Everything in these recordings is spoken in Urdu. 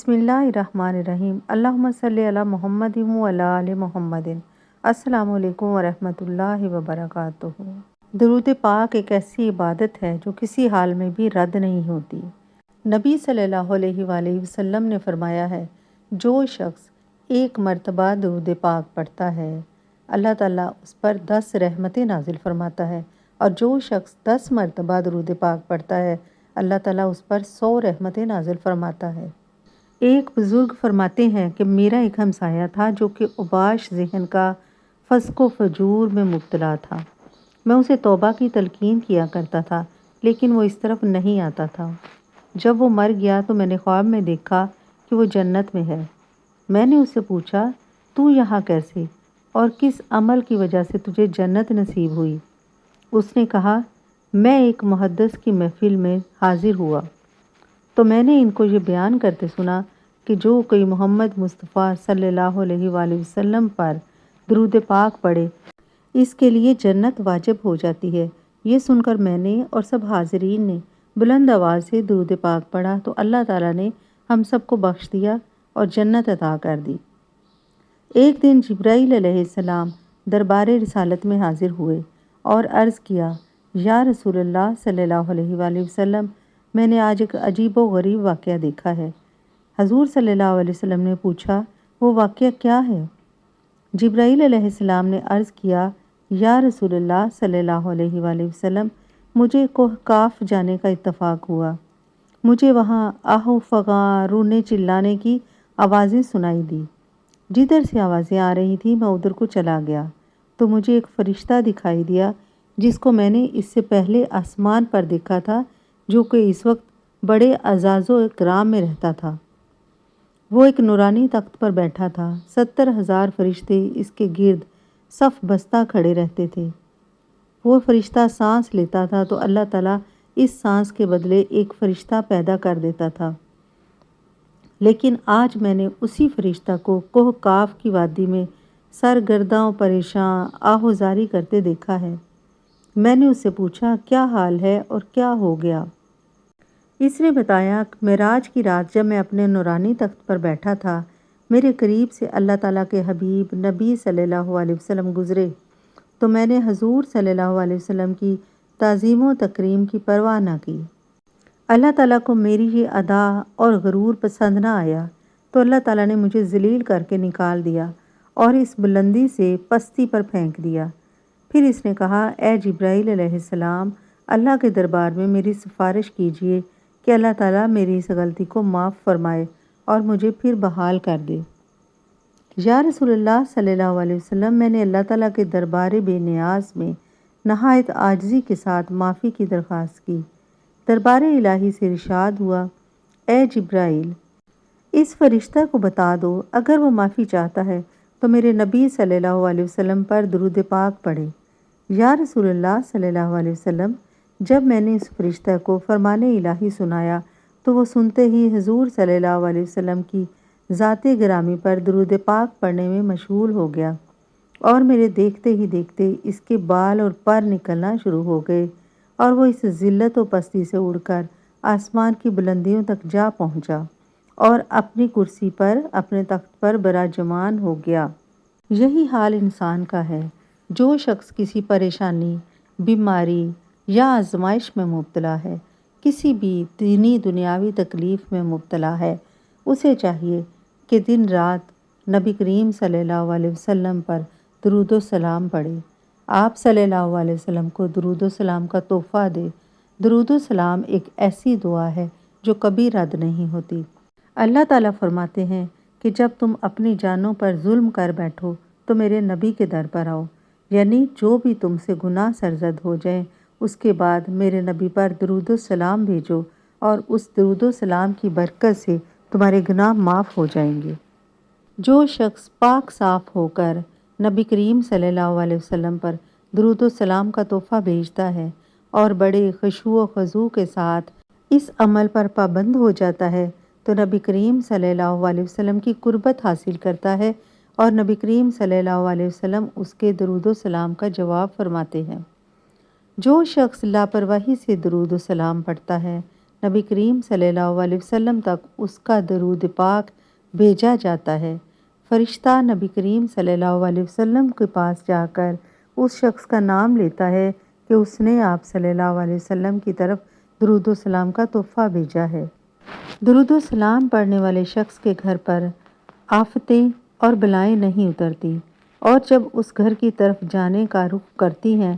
بسم اللہ الرحمن الرحیم اللہم صلی علی محمد و علی آل محمد۔ السلام علیکم ورحمۃ اللہ وبرکاتہ۔ درود پاک ایک ایسی عبادت ہے جو کسی حال میں بھی رد نہیں ہوتی۔ نبی صلی اللہ علیہ وآلہ وسلم نے فرمایا ہے، جو شخص ایک مرتبہ درود پاک پڑھتا ہے اللہ تعالیٰ اس پر 10 رحمتیں نازل فرماتا ہے، اور جو شخص 10 مرتبہ درود پاک پڑھتا ہے اللہ تعالیٰ اس پر 100 رحمتیں نازل فرماتا ہے۔ ایک بزرگ فرماتے ہیں کہ میرا ایک ہمسایہ تھا جو کہ اوباش ذہن کا فسق و فجور میں مبتلا تھا۔ میں اسے توبہ کی تلقین کیا کرتا تھا لیکن وہ اس طرف نہیں آتا تھا۔ جب وہ مر گیا تو میں نے خواب میں دیکھا کہ وہ جنت میں ہے۔ میں نے اس سے پوچھا، تو یہاں کیسے اور کس عمل کی وجہ سے تجھے جنت نصیب ہوئی؟ اس نے کہا، میں ایک محدث کی محفل میں حاضر ہوا تو میں نے ان کو یہ بیان کرتے سنا کہ جو کوئی محمد مصطفیٰ صلی اللہ علیہ وآلہ وسلم پر درود پاک پڑھے اس کے لیے جنت واجب ہو جاتی ہے۔ یہ سن کر میں نے اور سب حاضرین نے بلند آواز سے درود پاک پڑھا تو اللہ تعالیٰ نے ہم سب کو بخش دیا اور جنت عطا کر دی۔ ایک دن جبرائیل علیہ السلام دربار رسالت میں حاضر ہوئے اور عرض کیا، یا رسول اللہ صلی اللہ علیہ وآلہ وسلم، میں نے آج ایک عجیب و غریب واقعہ دیکھا ہے۔ حضور صلی اللہ علیہ وسلم نے پوچھا، وہ واقعہ کیا ہے؟ جبرائیل علیہ السلام نے عرض کیا، یا رسول اللہ صلی اللہ علیہ وآلہ وسلم، مجھے کوہ کاف جانے کا اتفاق ہوا۔ مجھے وہاں آہ و فغاں رونے چلانے کی آوازیں سنائی دی۔ جدھر سے آوازیں آ رہی تھیں میں ادھر کو چلا گیا تو مجھے ایک فرشتہ دکھائی دیا جس کو میں نے اس سے پہلے آسمان پر دیکھا تھا، جو کہ اس وقت بڑے اعزاز و اکرام میں رہتا تھا۔ وہ ایک نورانی تخت پر بیٹھا تھا۔ 70,000 فرشتے اس کے گرد صف بستہ کھڑے رہتے تھے۔ وہ فرشتہ سانس لیتا تھا تو اللہ تعالیٰ اس سانس کے بدلے ایک فرشتہ پیدا کر دیتا تھا۔ لیکن آج میں نے اسی فرشتہ کو کوہ کاف کی وادی میں سرگرداں و پریشاں آہ و زاری کرتے دیکھا ہے۔ میں نے اس سے پوچھا، کیا حال ہے اور کیا ہو گیا؟ اس نے بتایا، معراج کی رات جب میں اپنے نورانی تخت پر بیٹھا تھا، میرے قریب سے اللہ تعالیٰ کے حبیب نبی صلی اللہ علیہ وسلم گزرے تو میں نے حضور صلی اللہ علیہ وسلم کی تعظیم و تکریم کی پرواہ نہ کی۔ اللہ تعالیٰ کو میری یہ ادا اور غرور پسند نہ آیا تو اللہ تعالیٰ نے مجھے ذلیل کر کے نکال دیا اور اس بلندی سے پستی پر پھینک دیا۔ پھر اس نے کہا، اے جبرائیل علیہ السلام، اللہ کے دربار میں میری سفارش کیجیے کہ اللہ تعالیٰ میری اس غلطی کو معاف فرمائے اور مجھے پھر بحال کر دے۔ یا رسول اللہ صلی اللہ علیہ وسلم، میں نے اللہ تعالیٰ کے دربار بے نیاز میں نہایت عاجزی کے ساتھ معافی کی درخواست کی۔ دربار الہی سے ارشاد ہوا، اے جبرائیل، اس فرشتہ کو بتا دو اگر وہ معافی چاہتا ہے تو میرے نبی صلی اللہ علیہ وسلم پر درود پاک پڑھے۔ یا رسول اللہ صلی اللہ علیہ وسلم، جب میں نے اس فرشتہ کو فرمان الہی سنایا تو وہ سنتے ہی حضور صلی اللہ علیہ وسلم کی ذات گرامی پر درود پاک پڑھنے میں مشغول ہو گیا اور میرے دیکھتے ہی دیکھتے اس کے بال اور پر نکلنا شروع ہو گئے اور وہ اس ذلت و پستی سے اڑ کر آسمان کی بلندیوں تک جا پہنچا اور اپنی کرسی پر اپنے تخت پر براجمان ہو گیا۔ یہی حال انسان کا ہے۔ جو شخص کسی پریشانی، بیماری یا آزمائش میں مبتلا ہے، کسی بھی دینی دنیاوی تکلیف میں مبتلا ہے، اسے چاہیے کہ دن رات نبی کریم صلی اللہ علیہ وسلم پر درود و سلام پڑھے۔ آپ صلی اللہ علیہ وسلم کو درود و سلام کا تحفہ دے۔ درود و سلام ایک ایسی دعا ہے جو کبھی رد نہیں ہوتی۔ اللہ تعالیٰ فرماتے ہیں کہ جب تم اپنی جانوں پر ظلم کر بیٹھو تو میرے نبی کے در پر آؤ، یعنی جو بھی تم سے گناہ سرزد ہو جائیں اس کے بعد میرے نبی پر درود و سلام بھیجو اور اس درود و سلام کی برکت سے تمہارے گناہ معاف ہو جائیں گے۔ جو شخص پاک صاف ہو کر نبی کریم صلی اللہ علیہ وسلم پر درود و سلام کا تحفہ بھیجتا ہے اور بڑے خشوع و خضوع کے ساتھ اس عمل پر پابند ہو جاتا ہے تو نبی کریم صلی اللہ علیہ وسلم کی قربت حاصل کرتا ہے اور نبی کریم صلی اللہ علیہ وسلم اس کے درود و سلام کا جواب فرماتے ہیں۔ جو شخص لاپرواہی سے درود و سلام پڑھتا ہے نبی کریم صلی اللہ علیہ وسلم تک اس کا درود پاک بھیجا جاتا ہے۔ فرشتہ نبی کریم صلی اللہ علیہ وسلم کے پاس جا کر اس شخص کا نام لیتا ہے کہ اس نے آپ صلی اللہ علیہ وسلم کی طرف درود و سلام کا تحفہ بھیجا ہے۔ درود و سلام پڑھنے والے شخص کے گھر پر آفتیں اور بلائیں نہیں اترتی، اور جب اس گھر کی طرف جانے کا رخ کرتی ہیں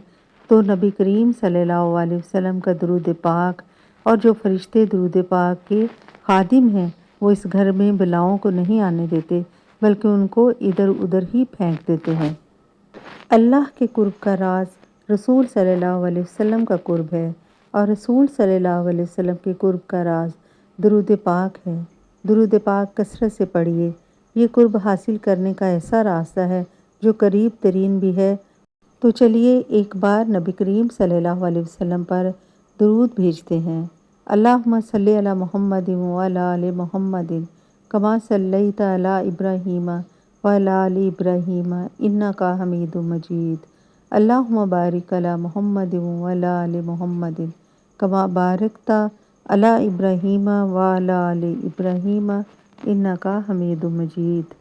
تو نبی کریم صلی اللہ علیہ وسلم کا درود پاک اور جو فرشتے درود پاک کے خادم ہیں وہ اس گھر میں بلاؤں کو نہیں آنے دیتے بلکہ ان کو ادھر ادھر ہی پھینک دیتے ہیں۔ اللہ کے قرب کا راز رسول صلی اللہ علیہ وسلم کا قرب ہے، اور رسول صلی اللہ علیہ وسلم کے قرب کا راز درود پاک ہے۔ درود پاک کثرت سے پڑھیے، یہ قرب حاصل کرنے کا ایسا راستہ ہے جو قریب ترین بھی ہے۔ تو چلیے ایک بار نبی کریم صلی اللہ علیہ وسلم پر درود بھیجتے ہیں۔ اللہم صلی علی محمد وعلی آل محمد کما صلیت علی ابراہیم وعلی آل ابراہیم انک حمید مجید۔ اللہم بارک علی محمد وعلی آل محمد کما بارکت علی ابراہیم وعلی آل ابراہیم انک حمید مجید۔